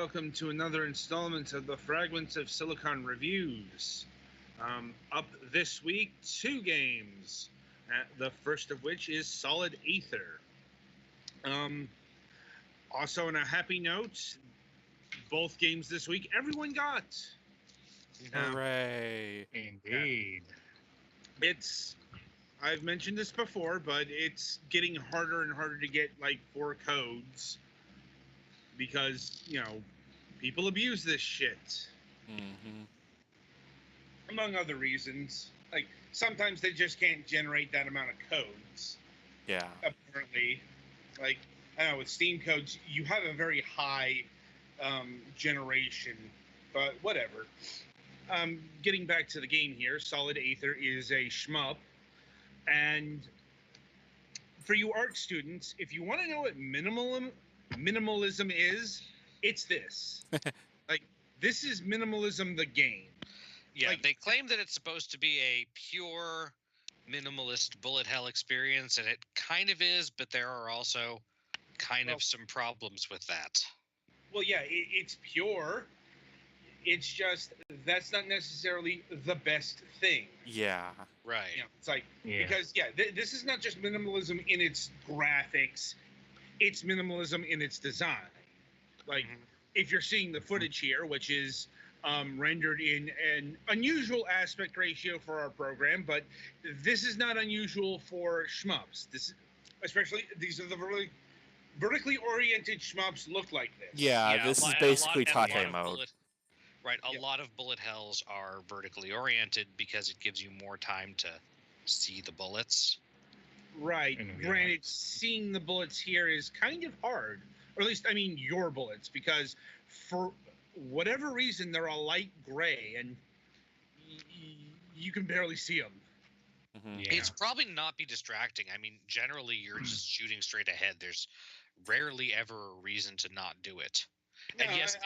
welcome to another installment of the Fragments of Silicon Reviews. Up this week, two games, the first of which is Solid Aether. Also, on a happy note, both games this week, everyone got. Hooray! Indeed. I've mentioned this before, but it's getting harder and harder to get, 4 codes. Because, people abuse this shit. Mm-hmm. Among other reasons. Sometimes they just can't generate that amount of codes. Yeah. Apparently. I don't know, with Steam codes, you have a very high generation. But whatever. Getting back to the game here, Solid Aether is a shmup. And for you art students, if you want to know what minimalism is, it's this. This is minimalism the game. Yeah, they claim that it's supposed to be a pure minimalist bullet hell experience, and it kind of is, but there are also some problems with that. Well, yeah, it's pure. It's just that's not necessarily the best thing. Yeah. Right. Because this is not just minimalism in its graphics. It's minimalism in its design. If you're seeing the footage here, which is rendered in an unusual aspect ratio for our program, but this is not unusual for shmups. These are the vertically oriented shmups look like this. Yeah, this is basically Tate mode. A lot of bullet hells are vertically oriented because it gives you more time to see the bullets. Right. Granted, seeing the bullets here is kind of hard. Or at least, your bullets, because for whatever reason, they're a light gray, and you can barely see them. Mm-hmm. Yeah. It's probably not be distracting. Generally, you're just shooting straight ahead. There's rarely ever a reason to not do it. And yes,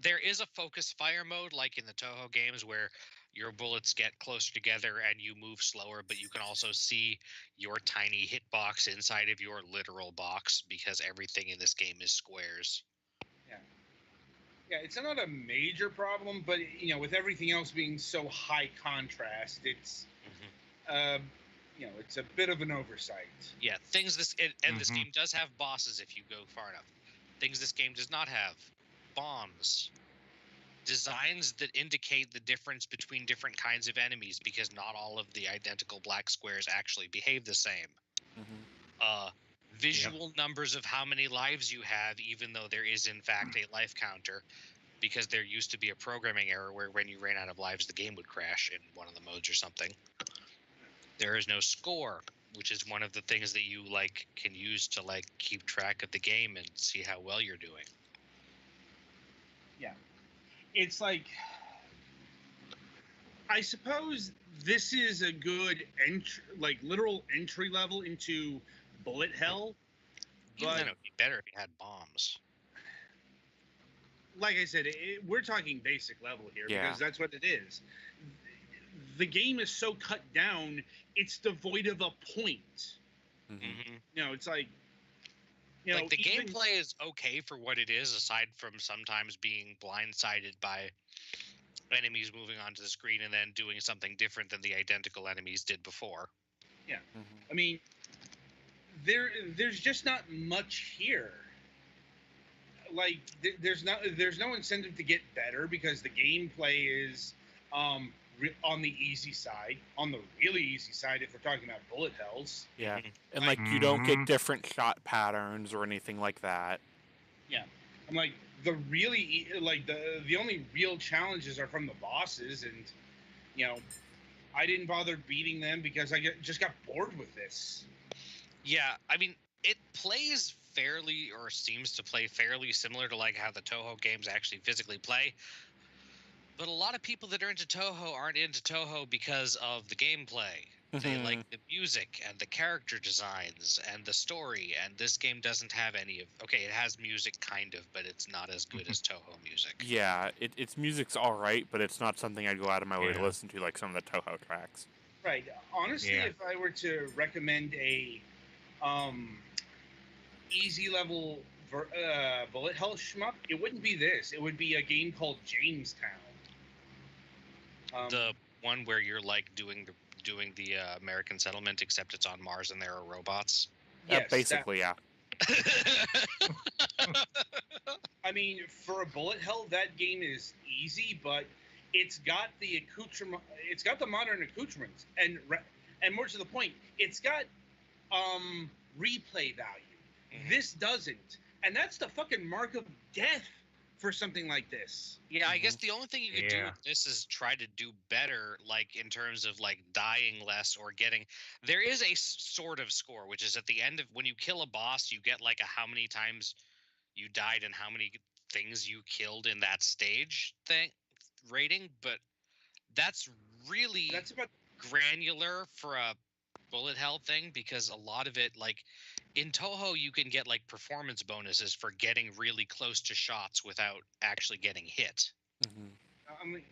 there is a focus fire mode, like in the Toho games, where your bullets get closer together and you move slower, but you can also see your tiny hitbox inside of your literal box because everything in this game is squares. Yeah, it's not a major problem, but with everything else being so high contrast, it's it's a bit of an oversight. Yeah, this game does have bosses if you go far enough. Things this game does not have: bombs, designs that indicate the difference between different kinds of enemies, because not all of the identical black squares actually behave the same. Visual numbers of how many lives you have, even though there is in fact a life counter, because there used to be a programming error where when you ran out of lives the game would crash in one of the modes or something. There is no score, which is one of the things that you can use to keep track of the game and see how well you're doing. Yeah. It's I suppose this is a good literal entry level into bullet hell. But it would be better if you had bombs. Like I said, we're talking basic level here because that's what it is. The game is so cut down, it's devoid of a point. Mm-hmm. It's the gameplay is okay for what it is, aside from sometimes being blindsided by enemies moving onto the screen and then doing something different than the identical enemies did before. Yeah. Mm-hmm. There's just not much here. There's no incentive to get better because the gameplay is on the easy side, on the really easy side if we're talking about bullet hells. Yeah, and you don't get different shot patterns or anything like that. Yeah, the really the only real challenges are from the bosses, and I didn't bother beating them because I just got bored with this. Yeah, it plays fairly, or seems to play fairly similar to how the Toho games actually physically play. But a lot of people that are into Toho aren't into Toho because of the gameplay. They like the music and the character designs and the story, and this game doesn't have any of... Okay, it has music, kind of, but it's not as good as Toho music. Yeah, its music's alright, but it's not something I'd go out of my way to listen to like some of the Toho tracks. Right. Honestly, if I were to recommend a easy level bullet hell shmup, it wouldn't be this. It would be a game called Jamestown. The one where you're like doing the American settlement, except it's on Mars and there are robots. Yes, basically, yeah. I mean, for a bullet hell, that game is easy, but it's got the accoutrement. It's got the modern accoutrements, and more to the point, it's got replay value. Mhm. This doesn't, and that's the fucking mark of death for something like this. Yeah, I guess the only thing you could do with this is try to do better, like in terms of like dying less or getting. There is a sort of score, which is at the end of when you kill a boss, you get like a how many times you died and how many things you killed in that stage thing rating, but that's About granular for a bullet hell thing, because a lot of it, like in Toho, you can get like performance bonuses for getting really close to shots without actually getting hit. Mm-hmm. I mean,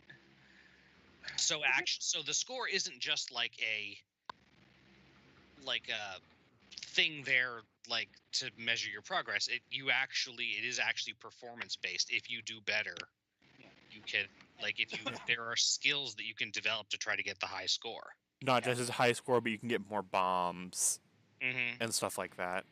so the score isn't just like a thing there like to measure your progress. It is actually performance based. If you do better, you can there are skills that you can develop to try to get the high score. Not just as a high score, but you can get more bombs and stuff like that.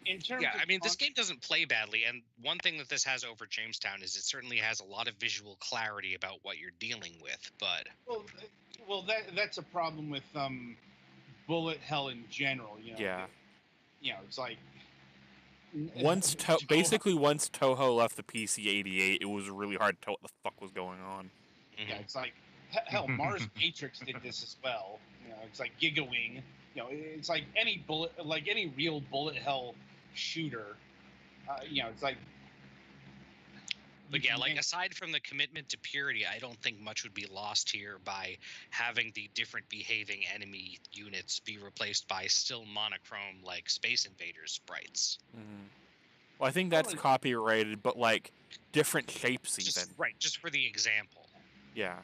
This game doesn't play badly, and one thing that this has over Jamestown is it certainly has a lot of visual clarity about what you're dealing with. But that's a problem with bullet hell in general. Yeah. It's like once Toho left the PC-88, it was really hard to tell what the fuck was going on. Yeah, it's like hell. Mars Matrix did this as well. It's like Gigawing. It's like any real bullet hell shooter. It's like. But yeah, like aside from the commitment to purity, I don't think much would be lost here by having the different behaving enemy units be replaced by still monochrome like Space Invaders sprites. Mm-hmm. Well, I think that's copyrighted, but like different shapes even. Just for the example. Yeah.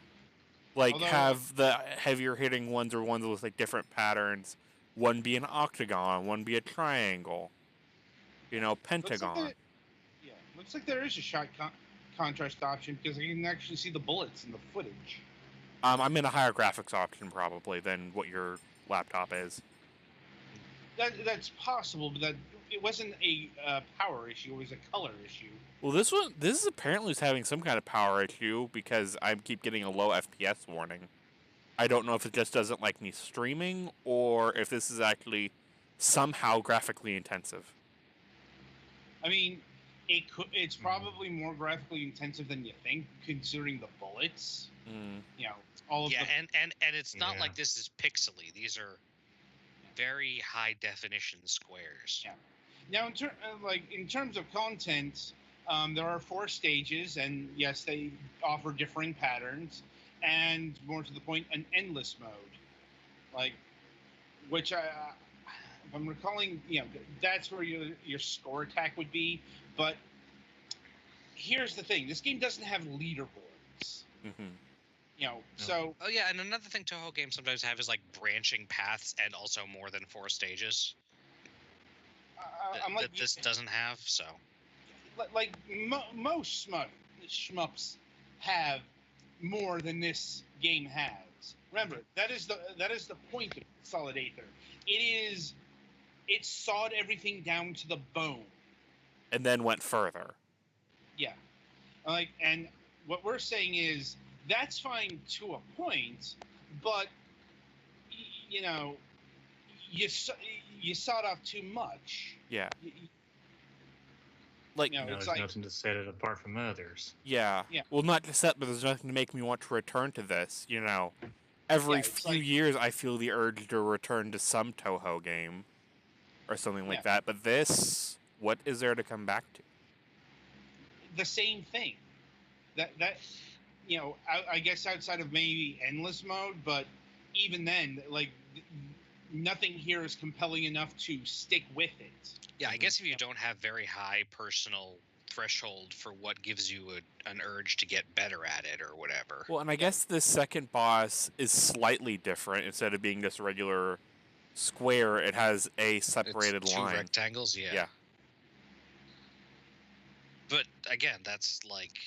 Like have the heavier hitting ones or ones with like different patterns. One be an octagon, one be a triangle. Pentagon. Looks like there is a shot contrast option because I can actually see the bullets in the footage. I'm in a higher graphics option probably than what your laptop is. That's possible, but it wasn't a power issue; it was a color issue. Well, this is apparently having some kind of power issue because I keep getting a low FPS warning. I don't know if it just doesn't like me streaming or if this is actually somehow graphically intensive. I mean, it's probably more graphically intensive than you think, considering the bullets. All of and it's not like this is pixely. These are very high definition squares. Yeah. Now, in terms of content, there are 4 stages, and yes, they offer differing patterns, and more to the point, an endless mode, which if I'm recalling, that's where your score attack would be. But here's the thing: this game doesn't have leaderboards. So. Oh yeah, and another thing Toho games sometimes have is like branching paths and also more than 4 stages. This doesn't have, so. Most shmups have more than this game has. Remember, that is the point of Solid Aether. It sawed everything down to the bone. And then went further. Yeah. And what we're saying is that's fine to a point, but you sawed off too much. Yeah. There's nothing to set it apart from others. Yeah. Well, not just that, but there's nothing to make me want to return to this. Every few years I feel the urge to return to some Toho game or something like that. But this, what is there to come back to? The same thing. I guess outside of maybe endless mode, but even then, nothing here is compelling enough to stick with it. Yeah, I guess if you don't have very high personal threshold for what gives you an urge to get better at it or whatever. Well, and I guess the second boss is slightly different. Instead of being this regular square, it has a separated It's two line. rectangles, yeah. Yeah. But again, that's like,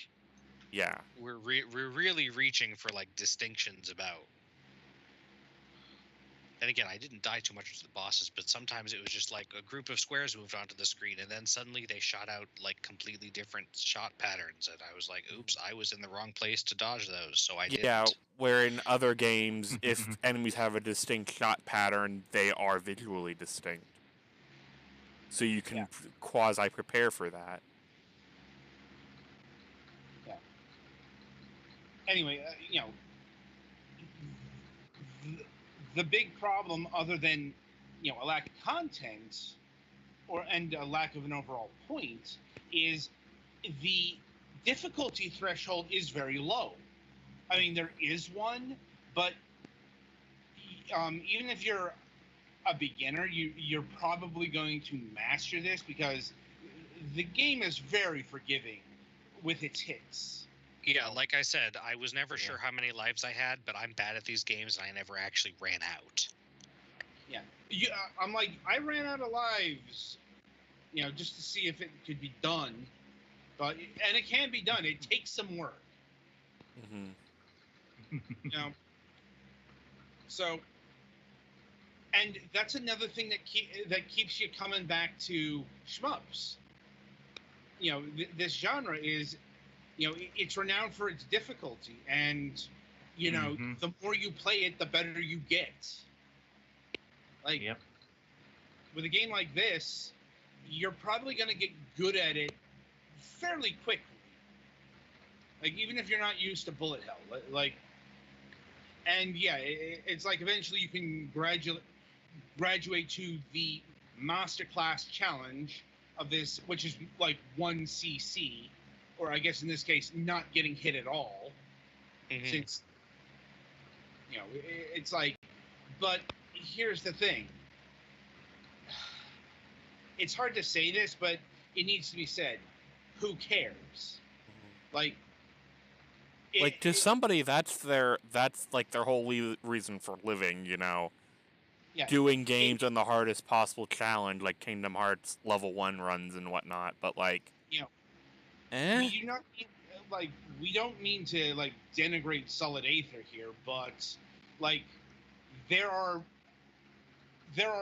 Yeah. we're really reaching for like distinctions about. And again, I didn't die too much to the bosses, but sometimes it was just like a group of squares moved onto the screen, and then suddenly they shot out like completely different shot patterns, and I was like, "Oops, I was in the wrong place to dodge those," so I Yeah, didn't. where in other games, if enemies have a distinct shot pattern, they are visually distinct. So you can quasi-prepare for that. Yeah. Anyway, the big problem, other than a lack of content, and a lack of an overall point, is the difficulty threshold is very low. I mean, there is one, but even if you're a beginner, you're probably going to master this because the game is very forgiving with its hits. Yeah, like I said, I was never sure how many lives I had, but I'm bad at these games, and I never actually ran out. Yeah, I'm like, I ran out of lives, just to see if it could be done, and it can be done. It takes some work. Mm-hmm. So, and that's another thing that keeps you coming back to shmups. This genre is, it's renowned for its difficulty, and the more you play it, the better you get. Like, with a game like this, you're probably going to get good at it fairly quickly. Like, even if you're not used to bullet hell, like, and yeah, it's like eventually you can graduate to the masterclass challenge of this, which is like 1 cc, or I guess in this case, not getting hit at all. Mm-hmm. Since, it's like, but here's the thing. It's hard to say this, but it needs to be said. Who cares? Like, to somebody, that's like their whole reason for living, Yeah. Doing games on the hardest possible challenge, like Kingdom Hearts level 1 runs and whatnot, but like, we don't mean to like denigrate Solid Aether here, but like there are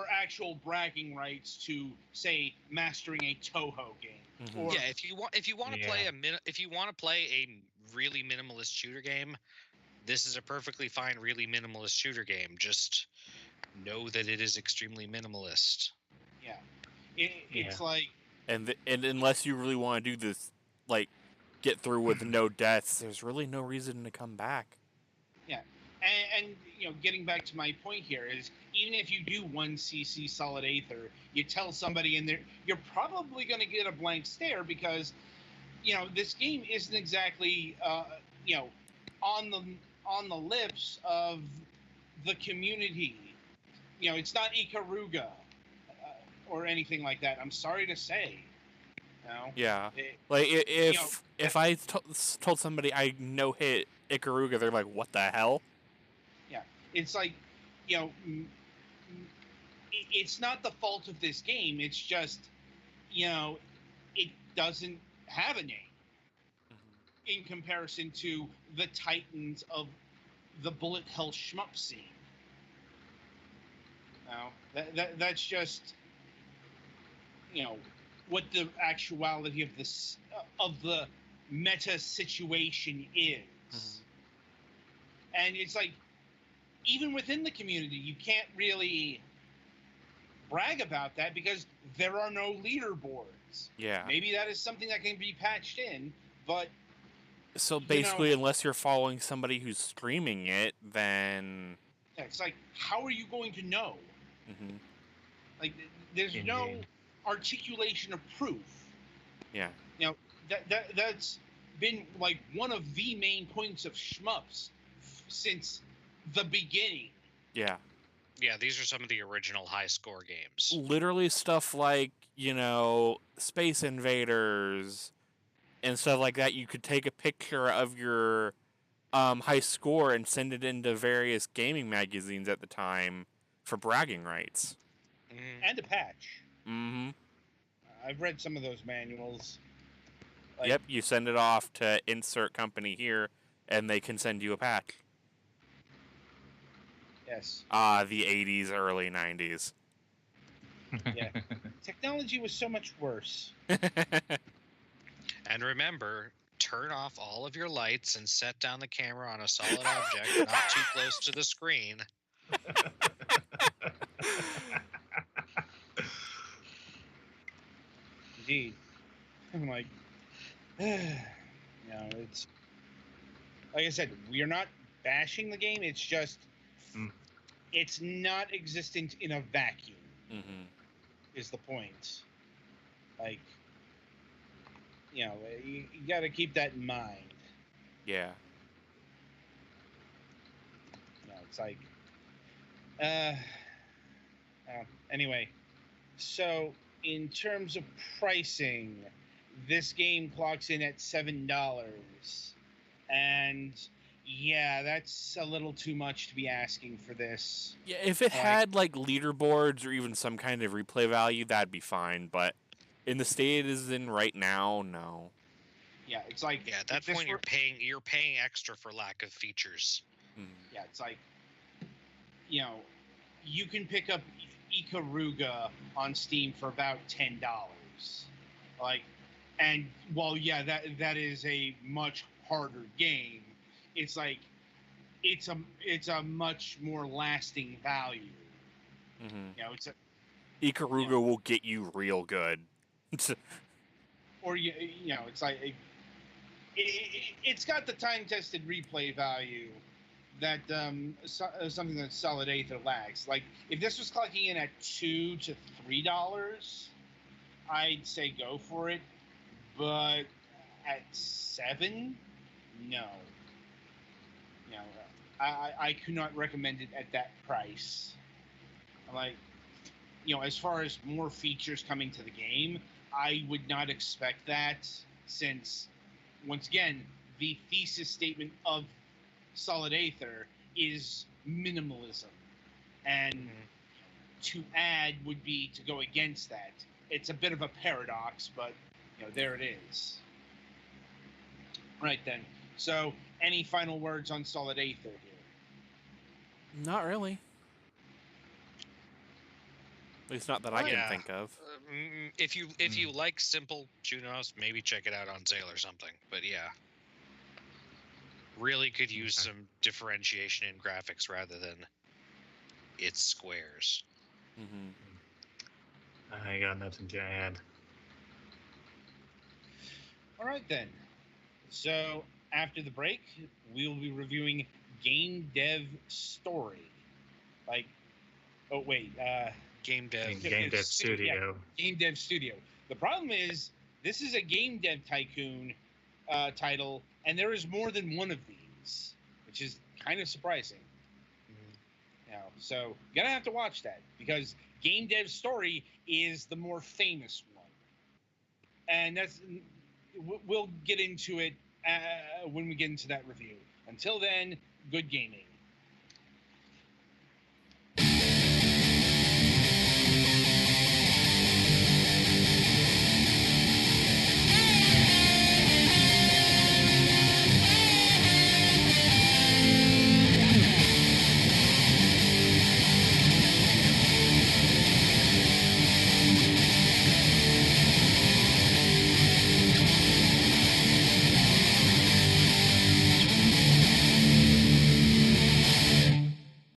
actual bragging rights to, say, mastering a Toho game. Mm-hmm. Or, yeah, if you want to play a really minimalist shooter game, this is a perfectly fine really minimalist shooter game. Just know that it is extremely minimalist. Yeah, it's like, and unless you really want to do this, like, get through with no deaths, there's really no reason to come back. Yeah, and getting back to my point here is, even if you do 1 cc Solid Aether, you tell somebody in there, you're probably going to get a blank stare because, this game isn't exactly, on the lips of the community. It's not Ikaruga or anything like that. I'm sorry to say. Yeah. If I told somebody I no hit Ikaruga, they're like, "What the hell?" Yeah, it's like, it's not the fault of this game. It's just, it doesn't have a name in comparison to the titans of the bullet hell shmup scene. That's just, what the actuality of this of the meta situation is. And it's like, even within the community, you can't really brag about that because there are no leaderboards. Yeah. Maybe that is something that can be patched in, but so basically, unless you're following somebody who's streaming it, then it's like, how are you going to know? Mm-hmm. Like, there's no articulation of proof. Yeah. That's been like one of the main points of shmups since the beginning. Yeah. Yeah, these are some of the original high score games. Literally stuff like, Space Invaders and stuff like that. You could take a picture of your high score and send it into various gaming magazines at the time for bragging rights. And a patch. Mm-hmm. I've read some of those manuals. Yep, you send it off to insert company here, and they can send you a patch. Yes. The 80s, early 90s. Yeah. Technology was so much worse. And remember, turn off all of your lights and set down the camera on a solid object, not too close to the screen. Indeed. I'm like, it's like I said, we are not bashing the game. It's just, it's not existent in a vacuum. Mm-hmm. Is the point? Like, you got to keep that in mind. Yeah. It's like, anyway, so in terms of pricing, this game clocks in at $7, and yeah, that's a little too much to be asking for this. Yeah, if it had like leaderboards or even some kind of replay value, that'd be fine. But in the state it is in right now, no. Yeah, it's like at that point you're paying extra for lack of features. Yeah, it's like, you can pick up Ikaruga on Steam for about $10. Like, and while that is a much harder game, it's like it's a much more lasting value. Mm-hmm. It's Ikaruga will get you real good. Or it's like it's got the time-tested replay value that something that Solid Aether lacks. Like, if this was clocking in at $2 to $3, I'd say go for it. But at $7, no. I could not recommend it at that price. Like, as far as more features coming to the game, I would not expect that, since, once again, the thesis statement of Solid Aether is minimalism, and to add would be to go against that. It's a bit of a paradox, but there it is. Right then. So, any final words on Solid Aether here? Not really. At least not that I can think of. If you like simple shoot'em-ups, maybe check it out on sale or something. But yeah, really could use some differentiation in graphics rather than its squares. I got nothing to add. All right then. So after the break, we will be reviewing Game Dev Story. Like, oh wait, Game Dev Studio. Yeah, Game Dev Studio. The problem is, this is a Game Dev Tycoon title, and there is more than one of these, which is kind of surprising. So you're gonna have to watch that, because Game Dev Story is the more famous one, and we'll get into it when we get into that review. Until then, good gaming.